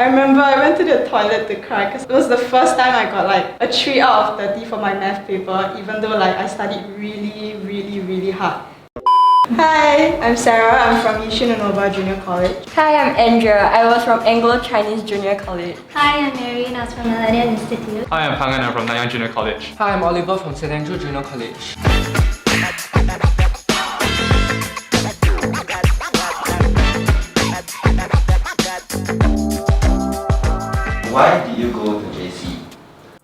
I remember I went to the toilet to cry because it was the first time I got like a 3 out of 30 for my math paper, even though like I studied really hard. Hi, I'm Sarah. I'm from Yishun Innova Junior College. Hi, I'm Andrea. I was from Anglo-Chinese Junior College. Hi, I'm Mary and I was from Millennia Institute. Hi, I'm Pang and I'm from Nanyang Junior College. Hi, I'm Oliver from St. Andrew Junior College. Why did you go to JC?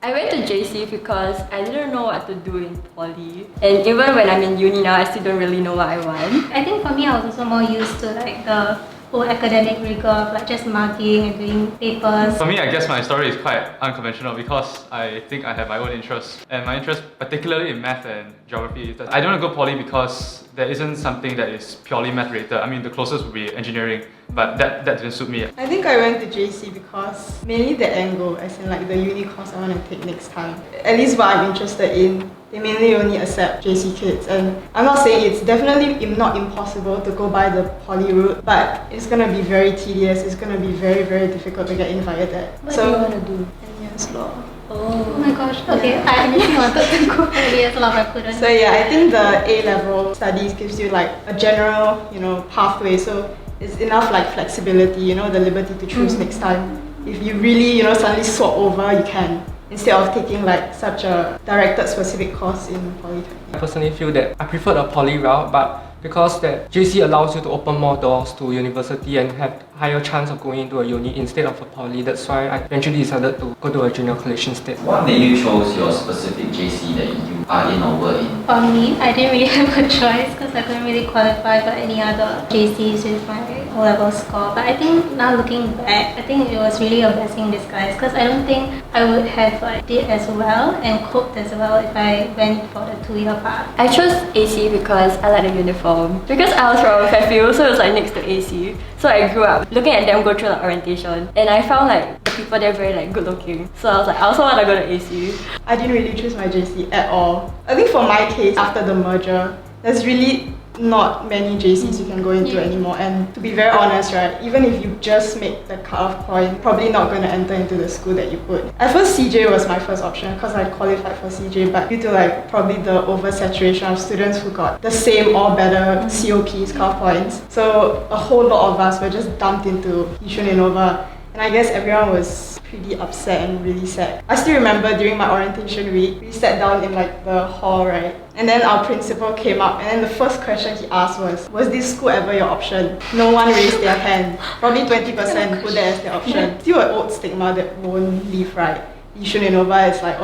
I went to JC because I didn't know what to do in poly. And even when I'm in uni now, I still don't really know what I want. I think for me, I was also more used to like the whole academic rigor of like just marking and doing papers. For me, I guess my story is quite unconventional because I think I have my own interests. And my interest, particularly in math and geography, is that I don't want to go poly because there isn't something that is purely math related. I mean, the closest would be engineering, but that didn't suit me. I think I went to JC because mainly the Anglo, as in like the uni course I want to take next time. At least what I'm interested in, they mainly only accept JC kids, and I'm not saying it's definitely not impossible to go by the poly route, but it's gonna be very tedious, it's gonna be very difficult to get invited there. What do you want to do? NYJC law. Oh my gosh, okay, I really wanted to go NYJC law but I couldn't. So yeah, I think the A-level studies gives you like a general, pathway, so it's enough like flexibility, the liberty to choose next time. If you really, suddenly swap over, you can, instead of taking like such a directed specific course in polytechnic. I personally feel that I prefer the poly route, but because that JC allows you to open more doors to university and have higher chance of going into a uni instead of a poly, that's why I eventually decided to go to a junior college instead. What made you choose your specific JC that you are in or were in? For me, I didn't really have a choice because I couldn't really qualify for any other JCs with my O-level score. But I think now looking back, I think it was really a blessing in disguise because I don't think I would have did as well and coped as well if I went for the 2-year path. I chose AC because I like the uniform. Because I was from Fairfield, so it was like next to AC. So I grew up looking at them go through the orientation, and I found like the people there very like good looking. So I was like, I also want to go to AC. I didn't really choose my JC at all. I think for my case, after the merger, there's really not many JCs you can go into anymore, and to be very honest, right, even if you just make the cutoff point, probably not going to enter into the school that you put. At first CJ was my first option because I qualified for CJ, but due to like probably the oversaturation of students who got the same or better COPs, cutoff points, so a whole lot of us were just dumped into Yishun Innova, and I guess everyone was pretty upset and really sad. I still remember during my orientation week, we sat down in like the hall, right? And then our principal came up, and then the first question he asked was this school ever your option? No one raised their hand. Probably 20% put that as their option. Still an old stigma that won't leave, right? Yishun Innova is like,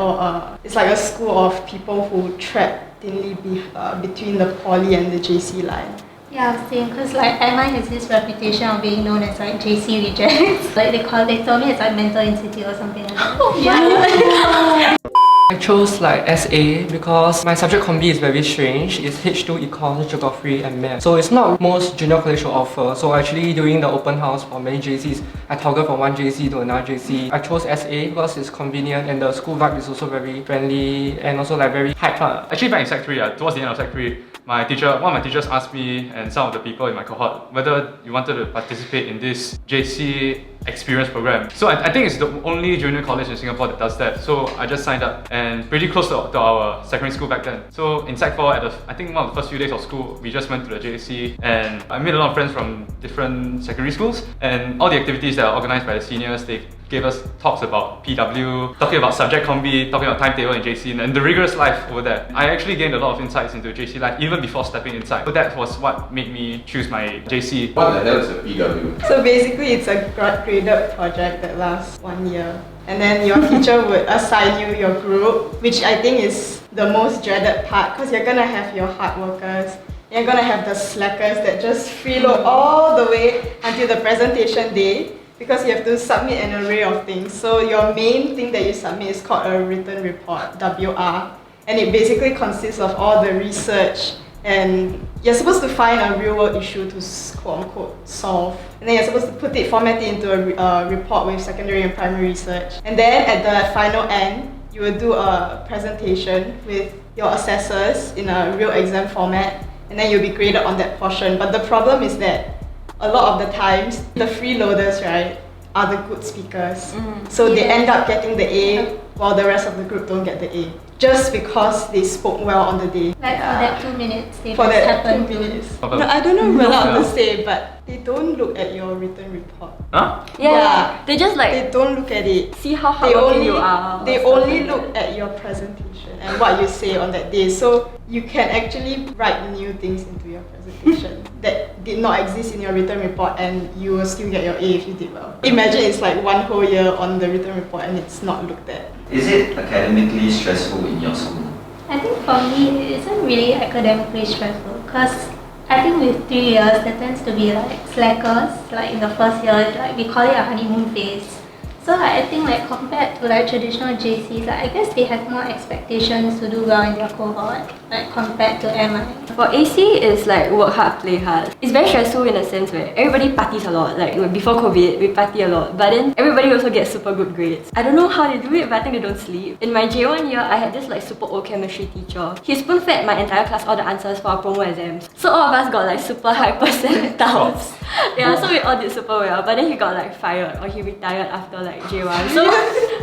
it's like a school of people who tread thinly between the poly and the JC line. Yeah, same, because like MI has this reputation of being known as like JC rejects. Like they told me it's like mental institute or something like that. Oh yeah. I chose like SA because my subject combi is very strange. It's H2 Econs, Geography and Math. So it's not most junior college will offer. So actually during the open house for many JCs, I toggle from one JC to another JC. I chose SA because it's convenient and the school vibe is also very friendly and also like very hyped. Actually, back in Sec 3, towards the end of Sec 3, one of my teachers asked me and some of the people in my cohort whether you wanted to participate in this JC experience program. So I think it's the only junior college in Singapore that does that. So I just signed up, and pretty close to our secondary school back then. So in Sec 4, I think one of the first few days of school, we just went to the JC, and I made a lot of friends from different secondary schools, and all the activities that are organized by the seniors, they gave us talks about PW, talking about subject combi, talking about timetable in JC, and the rigorous life over there. I actually gained a lot of insights into JC life even before stepping inside. So that was what made me choose my JC. What the hell is a PW? So basically it's a graded project that lasts 1 year. And then your teacher would assign you your group, which I think is the most dreaded part because you're gonna have your hard workers, you're gonna have the slackers that just freeload all the way until the presentation day, because you have to submit an array of things. So your main thing that you submit is called a written report, WR, and it basically consists of all the research, and you're supposed to find a real world issue to quote-unquote solve, and then you're supposed to format it into a report with secondary and primary research. And then at the final end, you will do a presentation with your assessors in a real exam format, and then you'll be graded on that portion. But the problem is that a lot of the times, the freeloaders, right, are the good speakers. So they end up getting the A while the rest of the group don't get the A. Just because they spoke well on the day. Like for that 2 minutes, they For just that happened 2 to- minutes. No, I don't know if we're allowed to say, but they don't look at your written report. Huh? Yeah. They just like They don't look at it. see how They hardworking only you are. they or stuff only like look that. at your presentation and what you say on that day. So you can actually write new things into your presentation that did not exist in your written report, and you will still get your A if you did well. Imagine it's like 1 whole year on the written report and it's not looked at. Is it academically stressful in your school? I think for me, it isn't really academically stressful because I think with 3 years, there tends to be like slackers. Like in the first year, like we call it a honeymoon phase. So like, I think like compared to like traditional JCs, like, I guess they have more expectations to do well in their cohort, like compared to MI. For AC, it's like work hard, play hard. It's very stressful in a sense where everybody parties a lot. Like before COVID, we party a lot. But then everybody also gets super good grades. I don't know how they do it, but I think they don't sleep. In my J1 year, I had this like super old chemistry teacher. He spoon-fed my entire class all the answers for our promo exams. So all of us got like super high percentiles. Yeah, so we all did super well. But then he got like fired or he retired after like J1.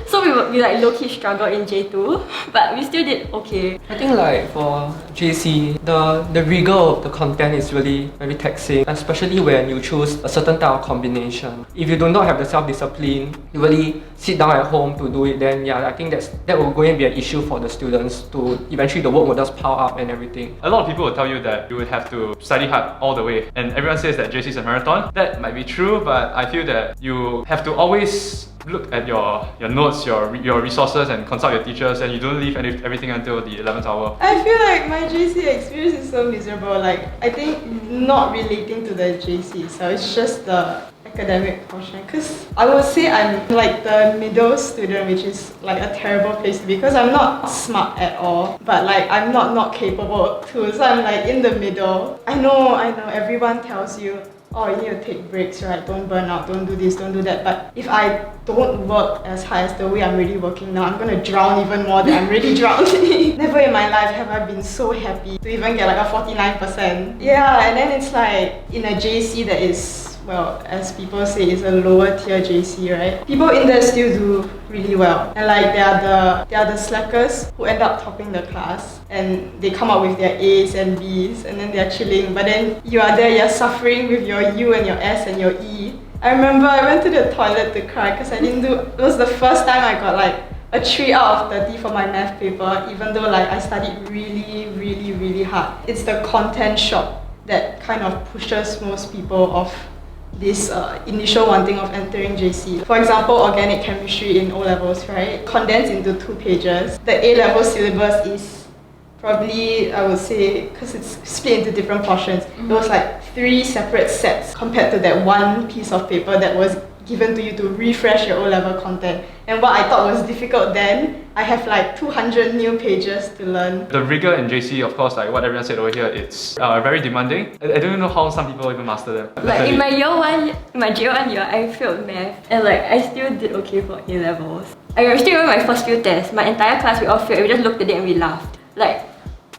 So we like low-key struggled in J2, but we still did okay. I think like for JC, the rigor of the content is really very taxing, especially when you choose a certain type of combination. If you do not have the self-discipline, you really sit down at home to do it, then yeah, I think that will going to be an issue for the students to eventually the work will just pile up and everything. A lot of people will tell you that you would have to study hard all the way, and everyone says that JC is a marathon. That might be true, but I feel that you have to always look at your notes, your resources, and consult your teachers, and you don't leave everything until the 11th hour. I feel like my JC experience is so miserable. Like, I think not relating to the JC, so it's just the academic portion. Because I would say I'm like the middle student, which is like a terrible place to be because I'm not smart at all, but like I'm not capable too. So I'm like in the middle. I know, everyone tells you, oh, you need to take breaks, right? Don't burn out, don't do this, don't do that. But if I don't work as hard as the way I'm really working now, I'm gonna drown even more than I'm really drowning. Never in my life have I been so happy to even get like a 49%. Yeah, and then it's like in a JC that is, well, as people say, is a lower tier JC, right? People in there still do really well. And like they are the slackers who end up topping the class and they come up with their A's and B's and then they're chilling. But then you are there, you're suffering with your U and your S and your E. I remember I went to the toilet to cry because it was the first time I got like a 3 out of 30 for my math paper, even though like I studied really, really, really hard. It's the content shock that kind of pushes most people off this initial wanting of entering JC. For example, organic chemistry in O-levels, right? Condensed into 2 pages. The A-level syllabus is probably, I would say, because it's split into different portions, it was like 3 separate sets compared to that 1 piece of paper that was given to you to refresh your O-level content. And what I thought was difficult then, I have like 200 new pages to learn. The rigor in JC, of course, like what everyone said over here, it's very demanding. I don't even know how some people even master them. Like in my J1 year, I failed math and like I still did okay for A-levels. I still remember my first few tests, my entire class we all failed, we just looked at it and we laughed. Like,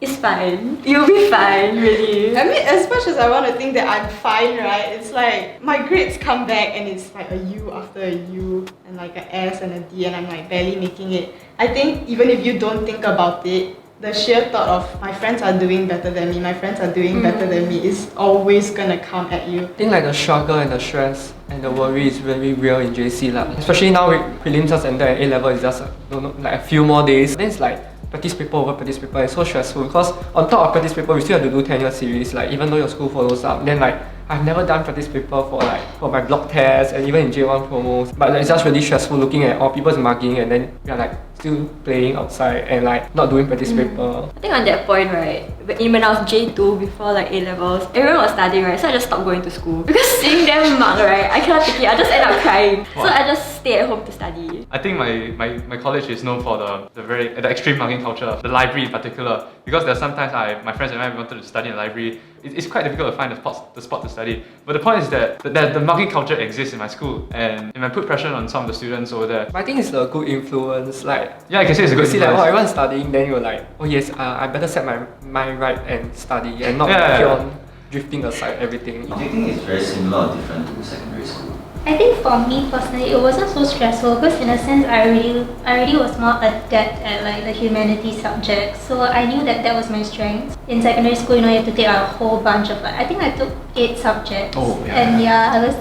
it's fine. You'll be fine, really. I mean, as much as I want to think that I'm fine, right? It's like my grades come back and it's like a U after a U and like a S and a D and I'm like barely making it. I think even if you don't think about it, the sheer thought of my friends are doing better than me, my friends are doing better than me is always gonna come at you. I think like the struggle and the stress and the worry is very real in JC lah. Especially now with prelims just ended and A-level is just like a few more days. Then it's like practice paper over practice paper. It's so stressful because on top of practice paper we still have to do 10-year series. Like even though your school follows up, then like I've never done practice paper for my block tests and even in J1 promos. But it's just really stressful looking at all people's marking and then we're like still playing outside and like not doing practice paper. I think on that point, right, when I was J2 before like A-levels, everyone was studying, right, so I just stopped going to school. Because seeing them mark, right, I cannot take it, I just end up crying. So I just stay at home to study. I think my college is known for the extreme marking culture, the library in particular. Because there's sometimes my friends and I wanted to study in the library. It's quite difficult to find the spot to study. But the point is that the marking culture exists in my school and it might put pressure on some of the students over there. But I think it's a good influence. Like yeah, I can say it's a good see influence. like everyone's studying, then you're like, oh yes, I better set my mind right and study and not keep on drifting aside everything. Do you think it's very similar or different to secondary school? I think for me personally, it wasn't so stressful because in a sense, I already was more adept at like the humanities subjects. So I knew that that was my strength. In secondary school, you have to take a whole bunch of I think I took 8 subjects. Oh, yeah. And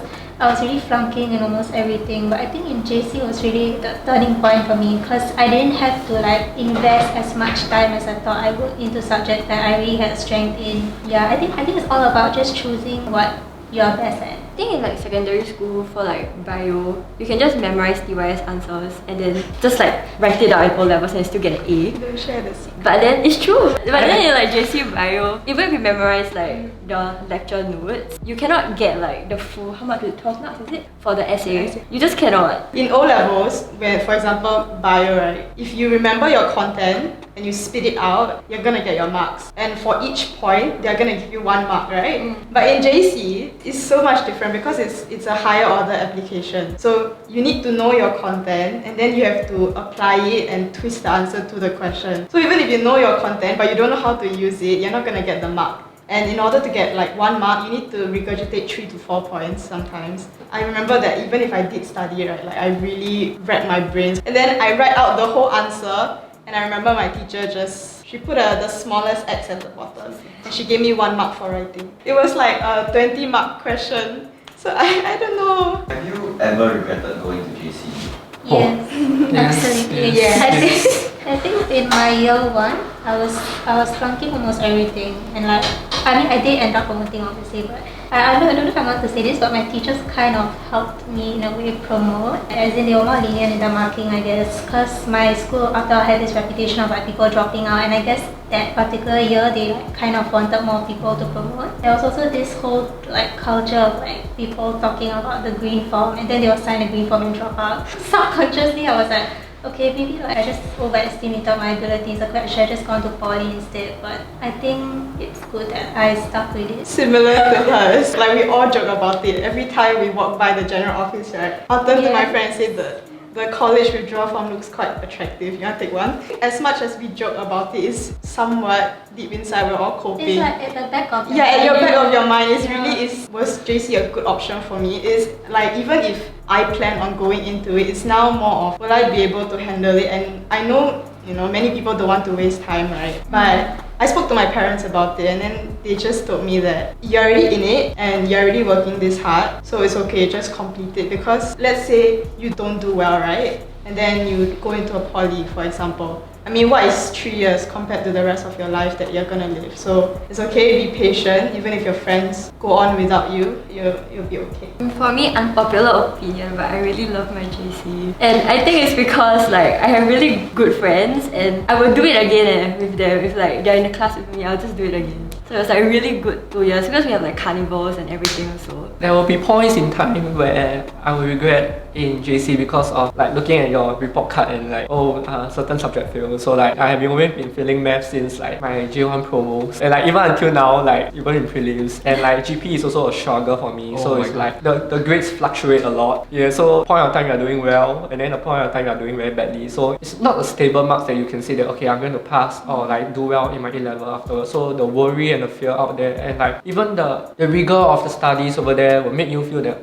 I was really flunking in almost everything. But I think in JC was really the turning point for me because I didn't have to like invest as much time as I thought I would into subjects that I really had strength in. Yeah, I think it's all about just choosing what you're best at. I think in like secondary school for like bio, you can just memorize TYS answers and then just like write it out in O levels and still get an A. Don't share the secret. But then it's true. But then in like JC bio, even if you memorize like the lecture notes, you cannot get like the full, how much is it, 12 marks is it? For the essay. You just cannot. In O levels, where for example bio, right? If you remember your content and you spit it out, you're gonna get your marks. And for each point, they're gonna give you 1 mark, right? But in JC, it's so much different because it's a higher order application. So you need to know your content and then you have to apply it and twist the answer to the question. So even if you know your content but you don't know how to use it, you're not gonna get the mark. And in order to get like 1 mark, you need to regurgitate 3 to 4 points sometimes. I remember that even if I did study, right, like I really racked my brains. And then I write out the whole answer and I remember my teacher she put the smallest X at the bottom and she gave me 1 mark for writing. It was like a 20 mark question. So I don't know. Have you ever regretted going to JC? Yes, absolutely. Yes. I think in my year 1, I was flunking almost everything, and like I did end up promoting obviously, but I don't know if I want to say this, but my teachers kind of helped me in a way promote, as in they were more lenient in the marking, I guess, because my school after I had this reputation of like people dropping out, and I guess that particular year they like kind of wanted more people to promote. There was also this whole like culture of like people talking about the green form, and then they will sign the green form and drop out. Subconsciously I was like, okay, maybe like I just overestimated my abilities. Like I should have just gone to poly instead. But I think it's good that I stuck with it. Similar to us. Like we all joke about it. Every time we walk by the general office, right? I'll turn to my friend and say the college withdrawal form looks quite attractive. You want to take one? As much as we joke about it, it's somewhat deep inside we're all coping. It's like at the back of your mind. At your back of your mind. Was JC a good option for me? It's like even if I plan on going into it, it's now more of will I be able to handle it? And I know, many people don't want to waste time, right? But I spoke to my parents about it and then they just told me that you're already in it and you're already working this hard, so it's okay, just complete it. Because let's say you don't do well, right? And then you go into a poly, for example. I mean, what is 3 years compared to the rest of your life that you're gonna live? So it's okay, be patient. Even if your friends go on without you, you'll be okay. For me, unpopular opinion, but I really love my JC. And I think it's because like I have really good friends and I will do it again with them. If like they're in the class with me, I'll just do it again. So it was like really good 2 years because we have like carnivals and everything also. There will be points in time where I will regret in JC because of like looking at your report card and like certain subject failed. So like I have always been failing math since like my J1 promos and like even until now, like even in prelims, and like GP is also a struggle for me. So it's like the grades fluctuate a lot. Yeah, so point of time you are doing well and then the point of time you are doing very badly. So it's not a stable marks that you can say that okay, I'm going to pass or like do well in my A-level afterwards. So the worry and the fear out there and like even the rigor of the studies over there will make you feel that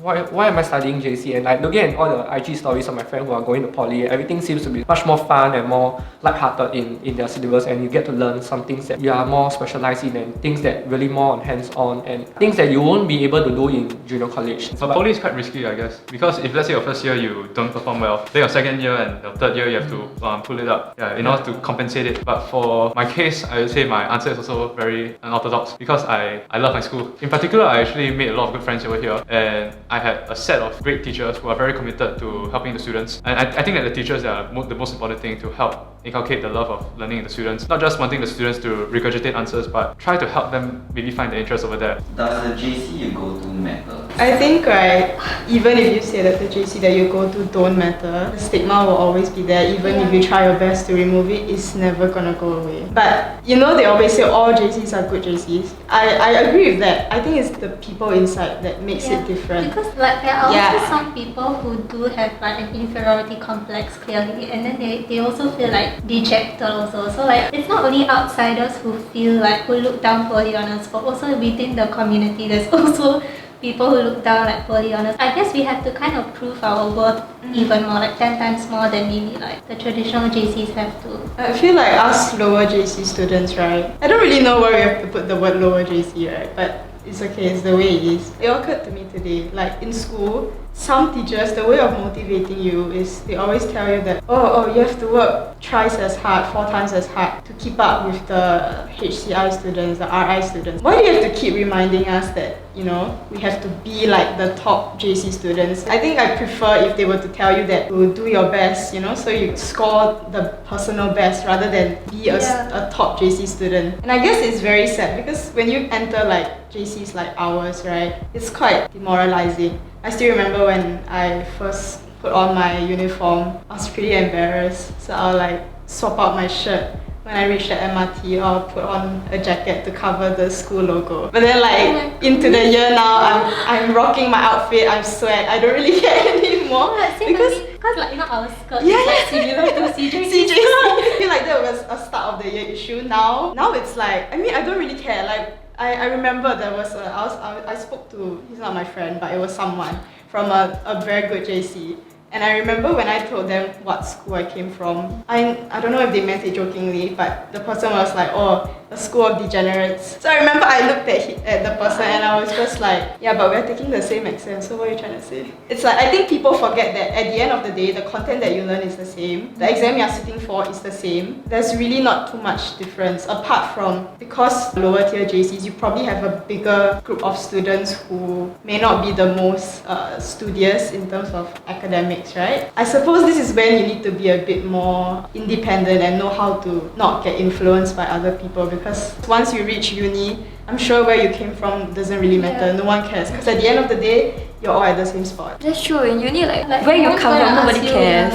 why am I studying JC? And like looking at all the IG stories of my friends who are going to poly, everything seems to be much more fun and more lighthearted in their syllabus, and you get to learn some things that you are more specialized in and things that really more on hands-on and things that you won't be able to do in junior college. But poly is quite risky, I guess, because if let's say your first year you don't perform well, then your second year and your third year you have to pull it up in order to compensate it. But for my case, I would say my answer is also very unorthodox because I love my school. In particular, I actually made a lot of good friends over here and I had a set of great teachers who are very committed to helping the students. And I think that the teachers are the most important thing to help inculcate the love of learning in the students. Not just wanting the students to regurgitate answers, but try to help them maybe find the interest over there. Does the JC you go to matter? I think, right, even if you say that the JC that you go to don't matter, the stigma will always be there. Even if you try your best to remove it, it's never gonna go away. But they always say all JCs are good JCs. I agree with that. I think it's the people inside that makes it different. Because like there are also some people who do have like an inferiority complex clearly, and then they also feel like dejected also. So like it's not only outsiders who feel like who look down poorly on us, but also within the community there's also people who look down like poorly on us. I guess we have to kind of prove our worth even more, like 10 times more than maybe like the traditional JCs have to. I feel like us lower JC students, right? I don't really know where we have to put the word lower JC, right? But it's okay, it's the way it is. It occurred to me today, like in school, some teachers, the way of motivating you is they always tell you that, oh, you have to work thrice as hard, 4 times as hard to keep up with the HCI students, the RI students. Why do you have to keep reminding us that, we have to be like the top JC students? I think I prefer if they were to tell you that you do your best, so you score the personal best rather than be a top JC student. And I guess it's very sad because when you enter like JCs like ours, right, it's quite demoralizing. I still remember when I first put on my uniform, I was pretty embarrassed. So I'll like swap out my shirt when I reach the MRT, or put on a jacket to cover the school logo. But then like into the year now, I'm rocking my outfit, I'm sweat, I don't really care anymore. Because like our skirt is like similar to CJC. I feel like that was a start of the year issue. Now it's like, I don't really care. Like I remember there was I spoke to, he's not my friend, but it was someone from a very good JC. And I remember when I told them what school I came from, I don't know if they meant it jokingly, but the person was like, oh, a school of degenerates. So I remember I looked at the person and I was just like, yeah, but we're taking the same exam, so what are you trying to say? It's like, I think people forget that at the end of the day, the content that you learn is the same. The exam you're sitting for is the same. There's really not too much difference, apart from, because lower tier JCs, you probably have a bigger group of students who may not be the most studious in terms of academics, right? I suppose this is when you need to be a bit more independent and know how to not get influenced by other people, because once you reach uni, I'm sure where you came from doesn't really matter. No one cares, because at the end of the day, you're all at the same spot. That's true. In uni, like where you come from, nobody cares.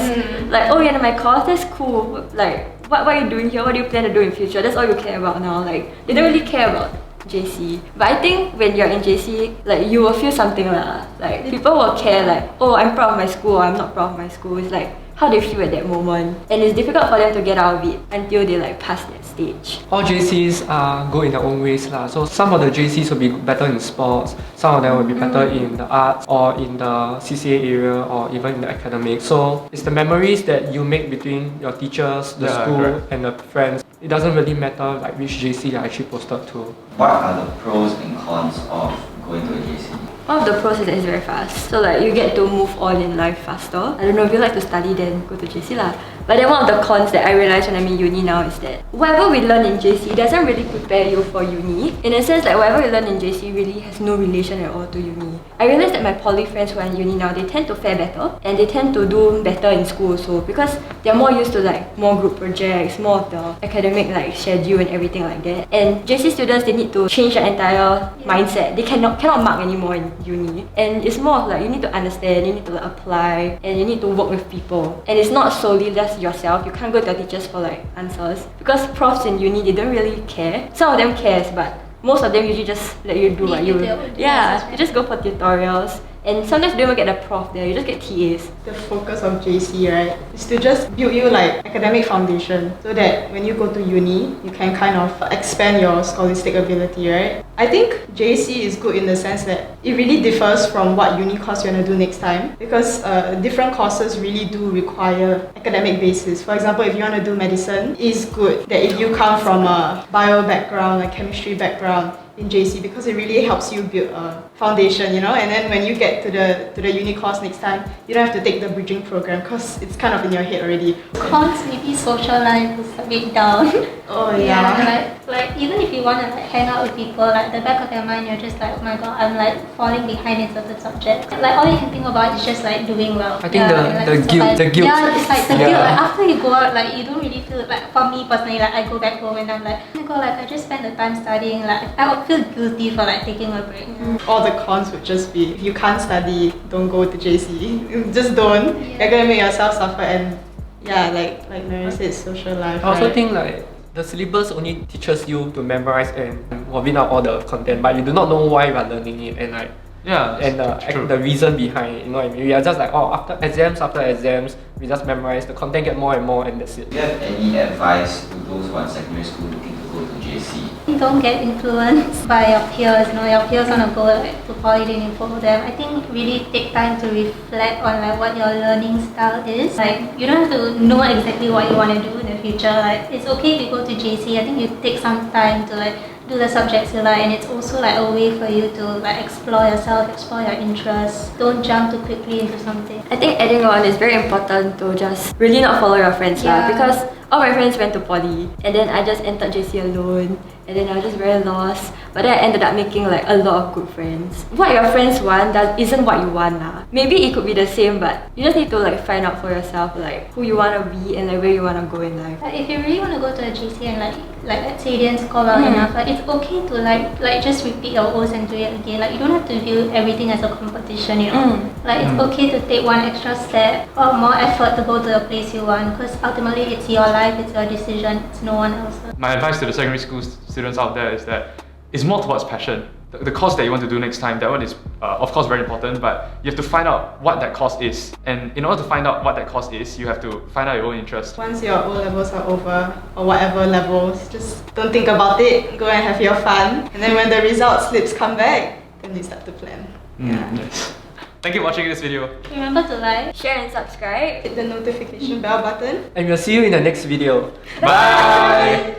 Like, oh, you're in my course, that's cool. Like, what are you doing here? What do you plan to do in future? That's all you care about now. Like, they don't really care about JC. But I think when you're in JC, like, you will feel something lah. Like, people will care like, oh, I'm proud of my school, or I'm not proud of my school. It's like how they feel at that moment. And it's difficult for them to get out of it until they like pass that stage. All JCs are good in their own ways lah. So some of the JCs will be better in sports, some of them will be better in the arts or in the CCA area or even in the academics. So it's the memories that you make between your teachers, the school and the friends. It doesn't really matter like which JC you're actually posted to. What are the pros and cons of going to a JC? One of the pros is that it's very fast. So like you get to move on in life faster. I don't know, if you like to study then go to JC lah. But then one of the cons that I realized when I'm in uni now is that whatever we learn in JC doesn't really prepare you for uni. In a sense, like whatever you learn in JC really has no relation at all to uni. I realized that my poly friends who are in uni now, they tend to fare better and they tend to do better in school also, because they're more used to like more group projects, more of the academic like schedule and everything like that. And JC students, they need to change their entire mindset. They cannot mark anymore in uni. And it's more of like you need to understand, you need to like apply, and you need to work with people. And it's not solely just yourself. You can't go to your teachers for like answers, because profs in uni, they don't really care. Some of them cares, but most of them usually just let you do what you you just go for tutorials. And sometimes you don't even get a prof there, you just get TAs. The focus of JC, right, is to just build you like academic foundation, so that when you go to uni, you can kind of expand your scholastic ability, right? I think JC is good in the sense that it really differs from what uni course you want to do next time, because different courses really do require academic basis. For example, if you want to do medicine, it's good that if you come from a bio background, a chemistry background, in JC, because it really helps you build a foundation, and then when you get to the uni course next time, you don't have to take the bridging program because it's kind of in your head already. Cons, maybe social life is a bit down. Oh yeah. Like even if you want to like hang out with people, like the back of your mind, you're just like, oh my god, I'm like falling behind in certain subjects. Like all you can think about is just like doing well. I think the guilt. Yeah, it's like the guilt. Like after you go out, like you don't really feel like, for me personally, like I go back home and I'm like, oh my god, like I just spent the time studying. Like I would feel guilty for like taking a break. All the cons would just be, if you can't study, don't go to JC. Just don't. You're gonna make yourself suffer. And yeah, like Mary said, social life. I also think like the syllabus only teaches you to memorize and vomit out all the content, but you do not know why you are learning it, and like Yeah, and true. the reason behind it. You know what I mean? We are just like, oh, after exams, we just memorize the content, get more and more, and that's it. Do you have any advice to those who are in secondary school looking to go to JC? Don't get influenced by your peers. You know, your peers want to go like to poly, then you follow them. I think really take time to reflect on like what your learning style is. Like you don't have to know exactly what you want to do in the future. Like it's okay if you go to JC. I think you take some time to like do the subjects you like, and it's also like a way for you to like explore yourself, explore your interests. Don't jump too quickly into something. I think adding on is very important to just really not follow your friends lah, because all my friends went to poly and then I just entered JC alone and then I was just very lost. But then I ended up making like a lot of good friends. What your friends want isn't what you want lah. Maybe it could be the same, but you just need to like find out for yourself like who you want to be and like where you want to go in life. Like if you really want to go to a JC and like let's say you didn't score well enough, like it's okay to like just repeat your O's and do it again. Like you don't have to view everything as a competition, you know. Like it's okay to take one extra step or more effort to go to the place you want, because ultimately it's your life, it's your decision, it's no one else's. My advice to the secondary school students out there is that it's more towards passion. The course that you want to do next time, that one is of course very important, but you have to find out what that course is. And in order to find out what that course is, you have to find out your own interest. Once your O-levels are over, or whatever levels, just don't think about it, go and have your fun. And then when the result slips come back, then you start to plan. Yes. Thank you for watching this video. Remember to like, Share and subscribe. Hit the notification bell button. And we'll see you in the next video. Bye!